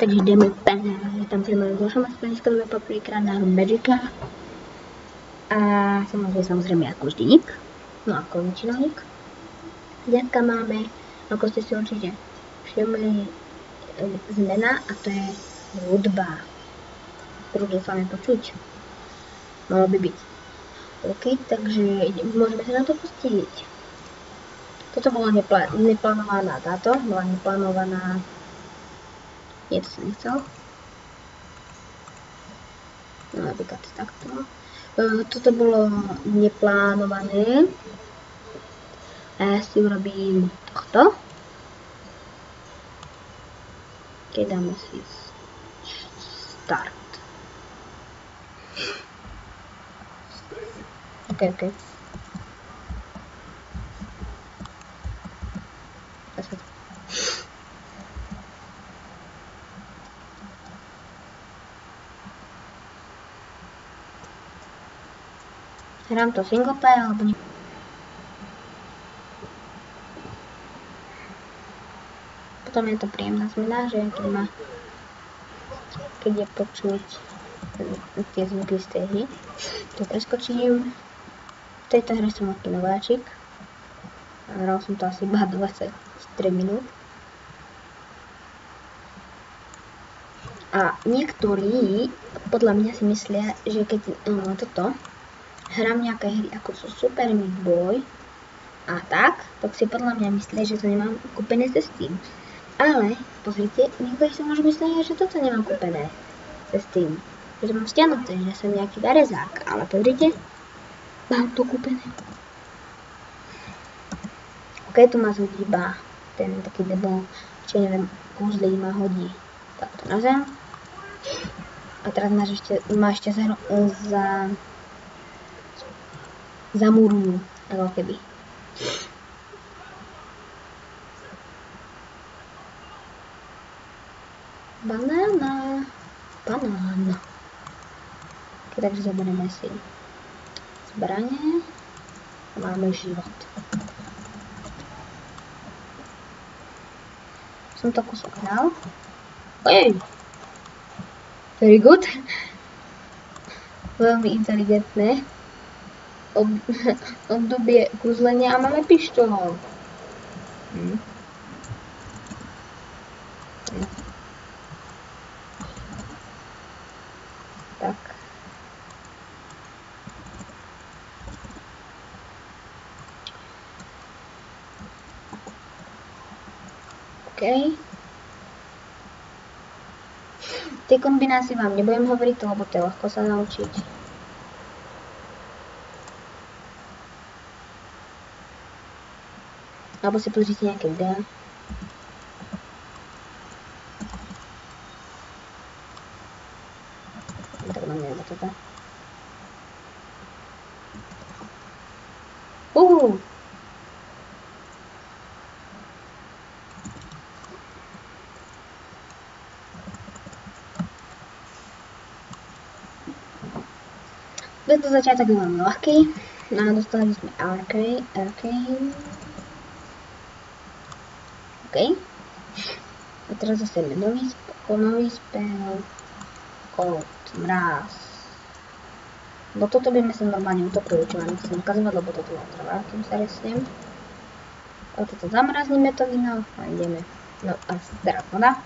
Takže jdeme, tam si máme zložíme skladové paprika na Magica. A samozřejmě jako vždyník, no a konečník. Dneska máme, jako jste si určitě všimli, zmena a to je hudba, kterou doufáme počuť. Malo by být. OK, takže můžeme se na to pustit. Toto byla neplánovaná táto, byla neplánovaná, něco jsem nechcel. No například takto. Toto bylo neplánované. A já si urobím tohto. OK, dáme si start. OK. Hrám to single player, alebo nie. Potom je to príjemná zmena, že keď je počuť tie zvuky z tej hry. Tu preskočím. V tejto hre som aký nováčik. Hral som to asi iba 23 minút. A niektorí podľa mňa si myslia, že keď toto hrám nejaké hry ako sú Super Meat Boy a tak si podľa mňa myslia, že to nemám kúpené cez Steam. Ale pozrite, niektorí si môžu myslieť, že toto nemám kúpené cez Steam. Že to mám stiahnuté, že som nejaký garezák, ale pozrite, mám to kúpené. OK, tu má zhodí iba ten taký debil, či neviem, kúzlík ma hodí takto na zem. A teraz ma ešte zamurujú, ako keby. Banána. Okay, takže zoberieme si zbranie a máme život. Som to kusok hral. Ej! Very good. Veľmi inteligentné. Obdobie kúzlenia a máme pištolou. Tak. OK. Tie kombinácie vám nebudem hovoriť, lebo to je ľahko sa naučiť. Alebo si pozrite nejaké videá. Tak mám nejde toto. Tento začiatok je veľmi ľahký. No a dostali sme Arcane. OK. A teraz zase nový spell. Cold, mráz. No toto by sme sa normálne utopili, čo vám nechcem ukazovať, lebo toto vám trvá, kým sa resnem. A toto zamrazníme to víno a ideme. No a teraz voda.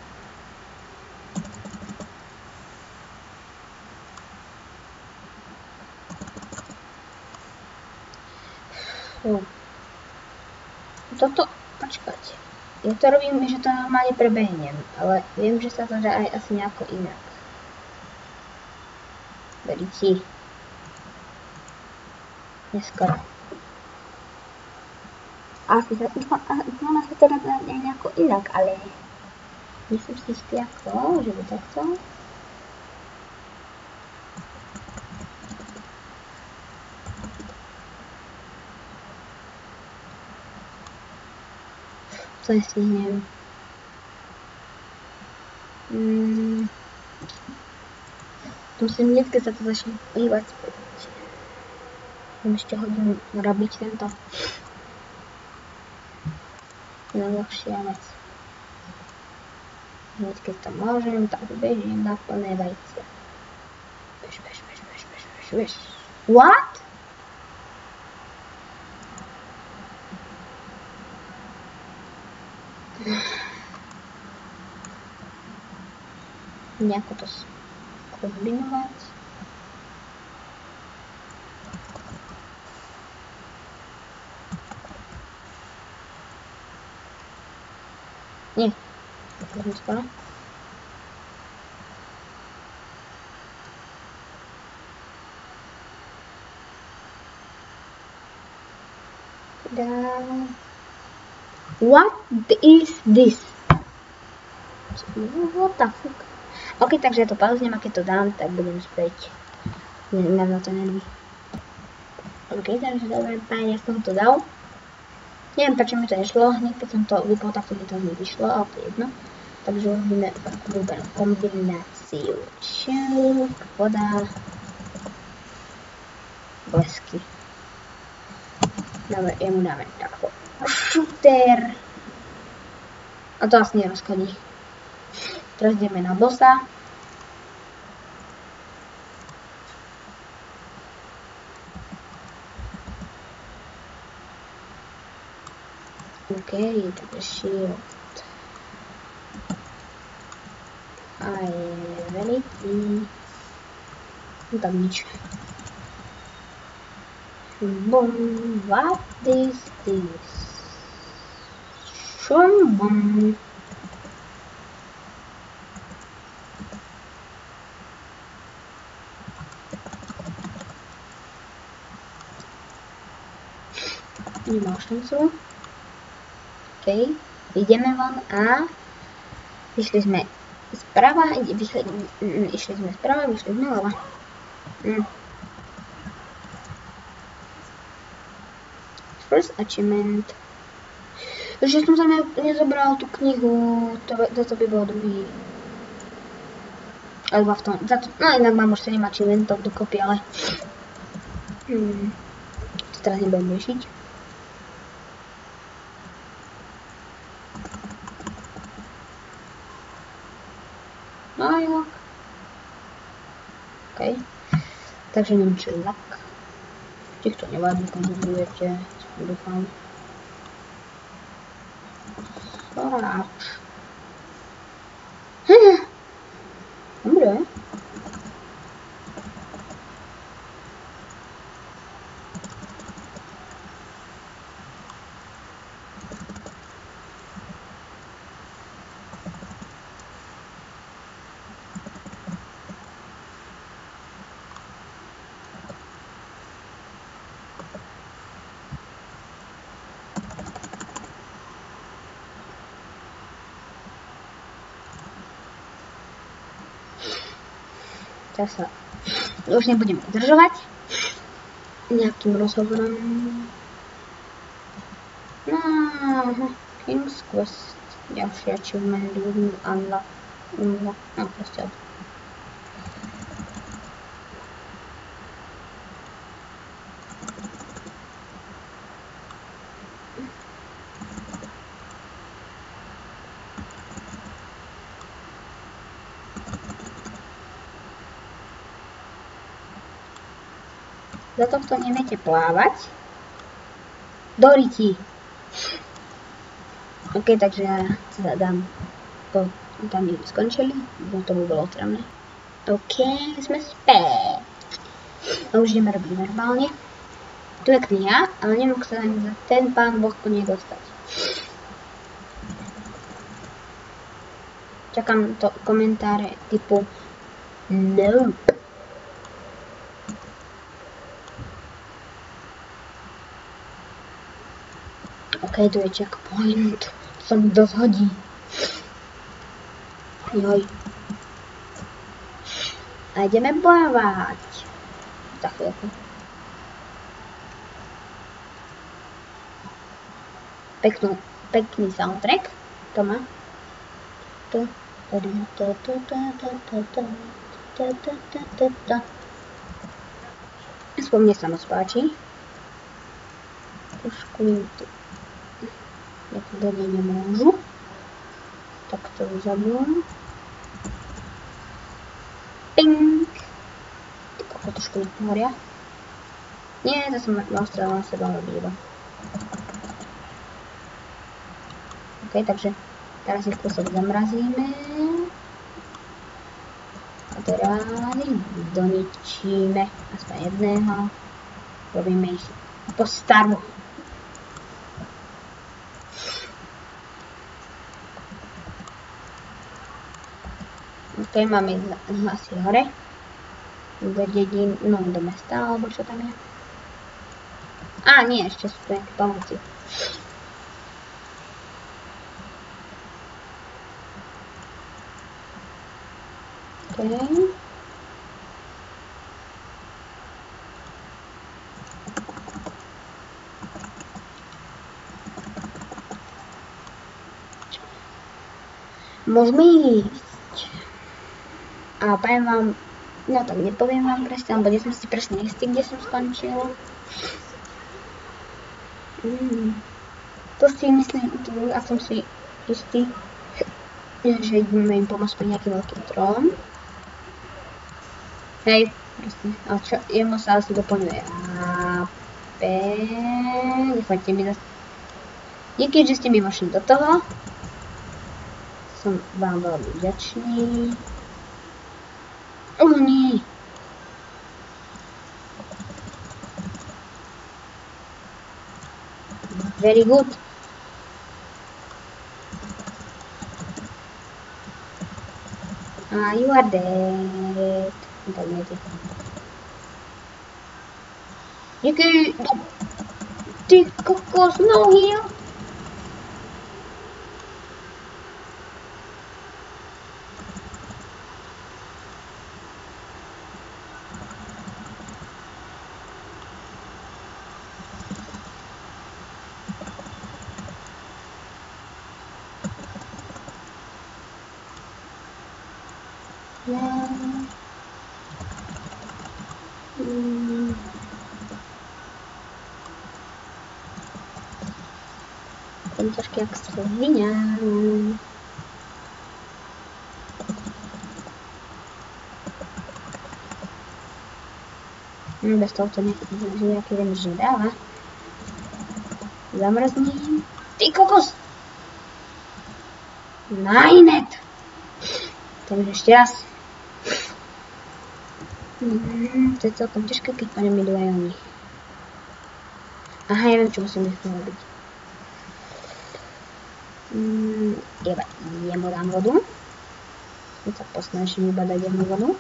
Toto, počkajte. Ja to robím, že to normálne prebehnem, ale viem, že sa to dá aj asi nejako inak. Veríte? Neskoro. Asi sa to dá aj nejako inak, ale nie som si istý ako, že by takto. To nestihnem. Musím vždycky sa to začne hýbať späť. Budem ešte hodinu robiť tento. Najľahšia vec. Hneď keď to môžem, tak bežím na plné vajcia. Bež. What? Nejako to kombinovať. Nie. To som skoro. What is this? What the fuck? Ok, takže ja to pauznem a keď to dám, tak budem späť. Mám na to nervy. Ok, takže dobre, páni, ja som to dal. Neviem, prečo mi to nešlo, hneď keď som to vypol, tak to mi to nevyšlo, ale to je jedno. Takže urobíme obľúbenú kombináciu. Šeluk, voda, blesky. Jemu dáme takto šuter. A to asi nerozkladí. Teraz ideme na bossa. OK, takže shield. A je veliký. No tam nič. Boom, what is this? Boom. Nemá šancu. OK, ideme von a vyšli sme sprava, vyšli sme ľava. First achievement. Že som sa nezobral tú knihu, to by bolo druhý. Alebo v tom, no inak mám už 7 achievementov dokopy, ale to teraz nebudem riešiť. No jo. OK. Takže neviem, čo je lak. Týchto nevadí, konzervujete, dúfam. Soráč. Dobre. Teraz sa už nebudem udržovať nejakým rozhovorom. No, King's Quest, ďalší achievement, unlock, no proste. Do tohto neviete plávať. Do ryti. OK, takže ja sa dám tam by skončili, bo to by bolo otravné. OK, sme späť. A už ideme robiť normálne. Tu je kniha, ale nemôžem sa ani za ten pán Boh po nej dostať. Čakám to komentáre typu nope. OK, tu je checkpoint. To sa mi dosť hodí. Joj. A ideme bojovať. Za chvíľku. Pekný soundtrack. To má. Aspoň mne sa moc páči. Trošku im tu. Ja to dať nemôžu. Tak to uzavřu. Ping! Ty koko, trošku nehoria. Nie, to som vlastne na seba robila. OK, takže teraz ich kúsok zamrazíme. A teraz ich doničíme. Aspoň jedného. Robíme ich po staru. OK, máme ich asi hore. Do dedín, no do mesta, alebo čo tam je. Á, nie, ešte sú tu nejaké pomoci. OK. Môžeme ísť. A poviem vám, no tak nepoviem vám presne, lebo nie som si presne istý, kde som skončil. To si myslím, a som si istý, že ideme im pomôcť pri nejakým veľkým trom. Hej, presne, ale čo, jemu sa asi doplňuje. Nechoďte mi zase. Díky, že ste mi vošli do toho. Som vám veľmi vďačný. Nie. Very good. You are dead. Díky. Ty kokos, no heal. Ten ťažký jak svinia. Bez toho to nejaký viem, že dáva. Zamrzním. Ty kokos! Najnet! Takže ešte raz. To je celkom ťažké, keď po ňom idú aj oni. Aha, ja viem, čo musím ich robiť. Jemu dám vodu. Som sa posnažím iba dať jemu vodu.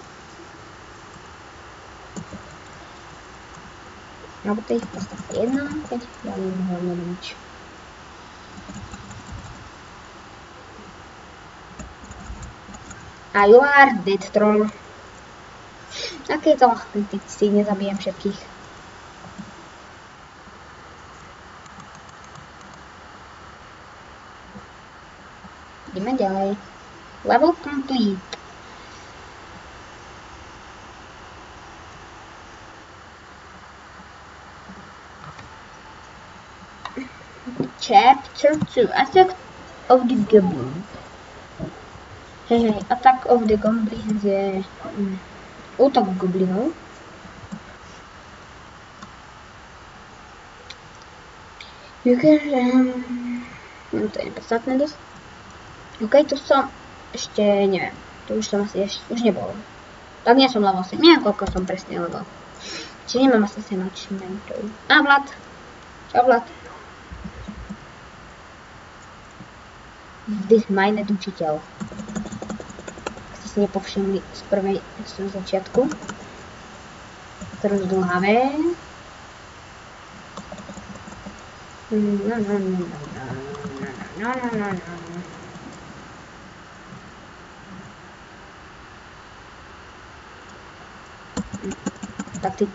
Alebo to ich postavte jedno, keď ja nemohol nič. A you are dead, troll. Aké je to ľahké, keď si nezabijem všetkých. Ideme ďalej. Level complete. Chapter 2. Attack of the Goblins. Hej, Attack of the Goblins je útok goblinov. No to je nepodstatné dosť. OK, tu som ešte, neviem, tu už som asi už nebol. Tak nie som level 7, neviem koľko som presne level. Či nemám asi 7 achievementov. A Vlad. Čau Vlad. This minded učiteľ. Ak ste si nepovšimli z prvej začiatku. Ktorú zdlhavé. Tak ty...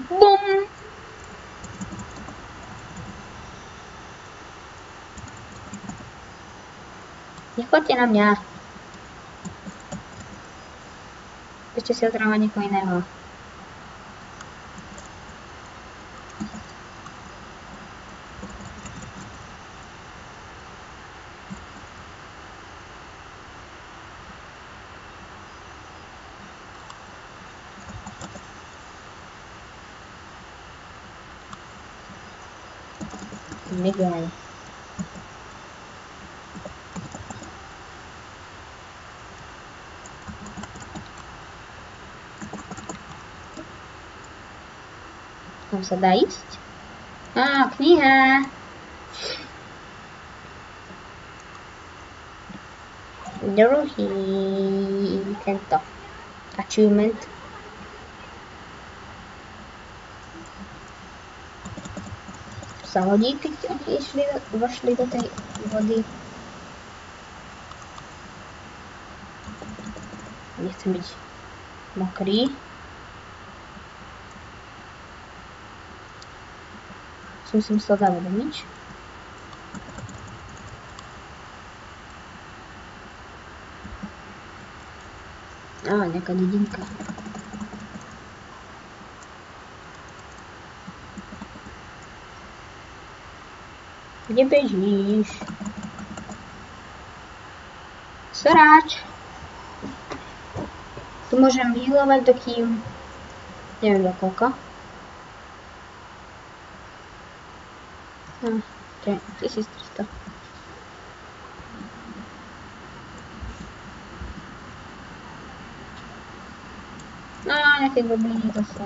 BUM! Nechoďte na mňa. Ešte si otrávať niekoho iného. Miguel. Tam sa dá ísť? Á, kniha. Druhý tento achievement. Sa hodí, keď oni vošli do tej vody. Nechcem byť mokrý. Som si musel dávať do nič. Á, nejaká dedinka. Kde bežíš? Sráč! Tu môžem healovať dokým... neviem do koľko. 1300. No, nejaké gobliny zase.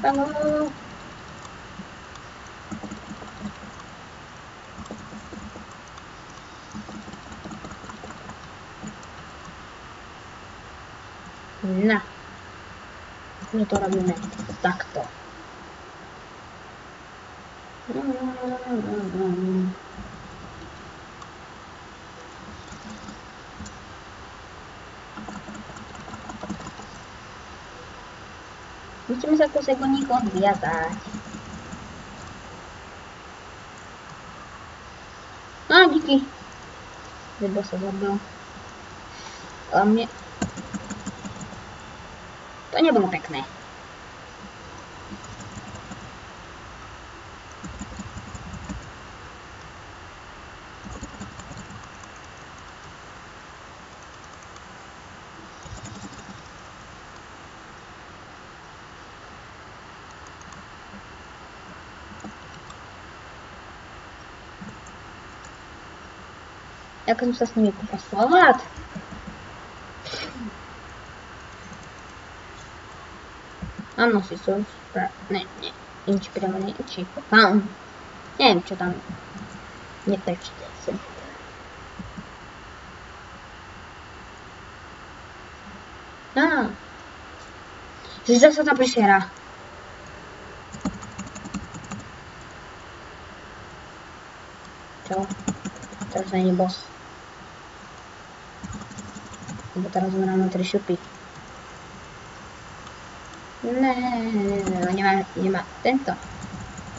Haló. No. My to robíme takto. Musíme sa kúsek od nich odviazať. No, díky. Nebo sa zabil. Ale mne... to nebolo pekné. Ako som sa s nimi popasovala. Áno, si sú... ne, inšpirovaný, či found. Neviem, čo tam... neprečítal som. Á. Zase tá prišiera. Čo? Teraz není boss. Lebo teraz sme na 3 šupy. Ne, nemá tento.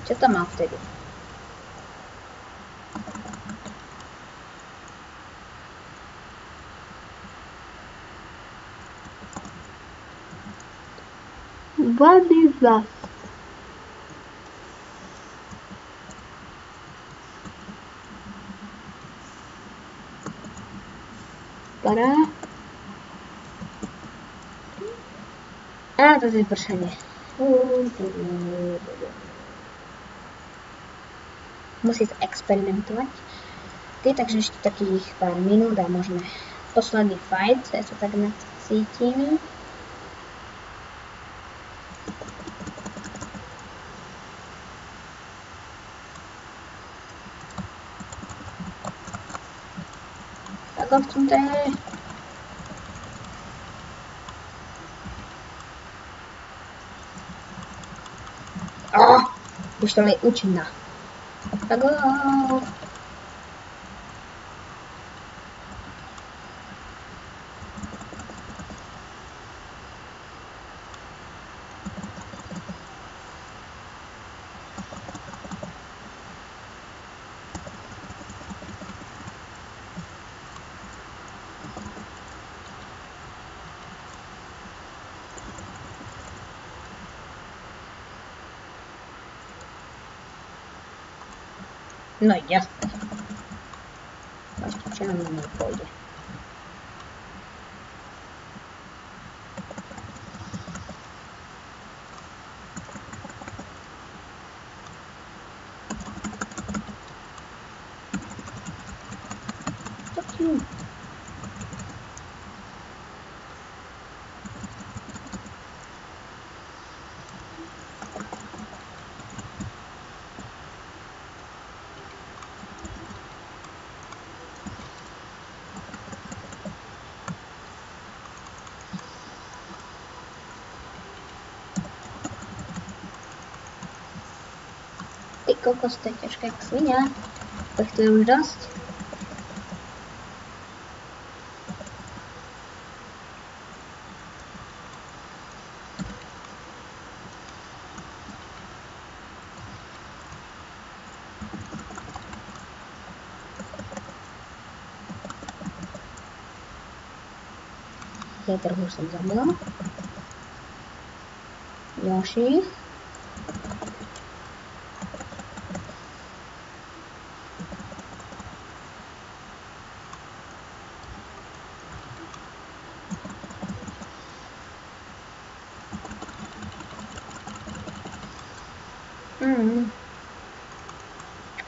Čo to má vtedy? What is that? Para. Á, to je pršanie. Musí sa experimentovať. Takže ešte takých pár minút a môžeme posledný fight, ja sa tak cítim. Tak v tom to je. Pištol je účinná. Tak go! No jasne. Ešte čo nám nepôjde. Ty kokos, to je ťažké jak svinia. Tak to je už dosť. Ja trochu som zabila. Ďalší.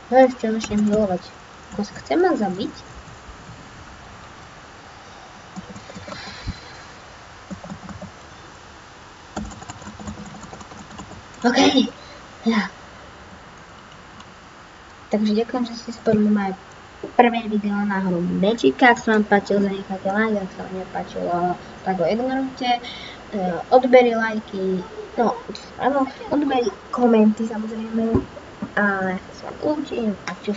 No ešte začnem healovať. Ako sa chce ma zabiť? OK. Ja. Takže ďakujem, že ste spadli moje prvé video na hru Magicka. Ak sa vám páčilo, zanechajte like, ak sa vám nepáčilo, tak ho ignorujte. Odbery, lajky, no áno, odbery, komenty samozrejme. A ja sa vám učím a čus.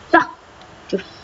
So, čus.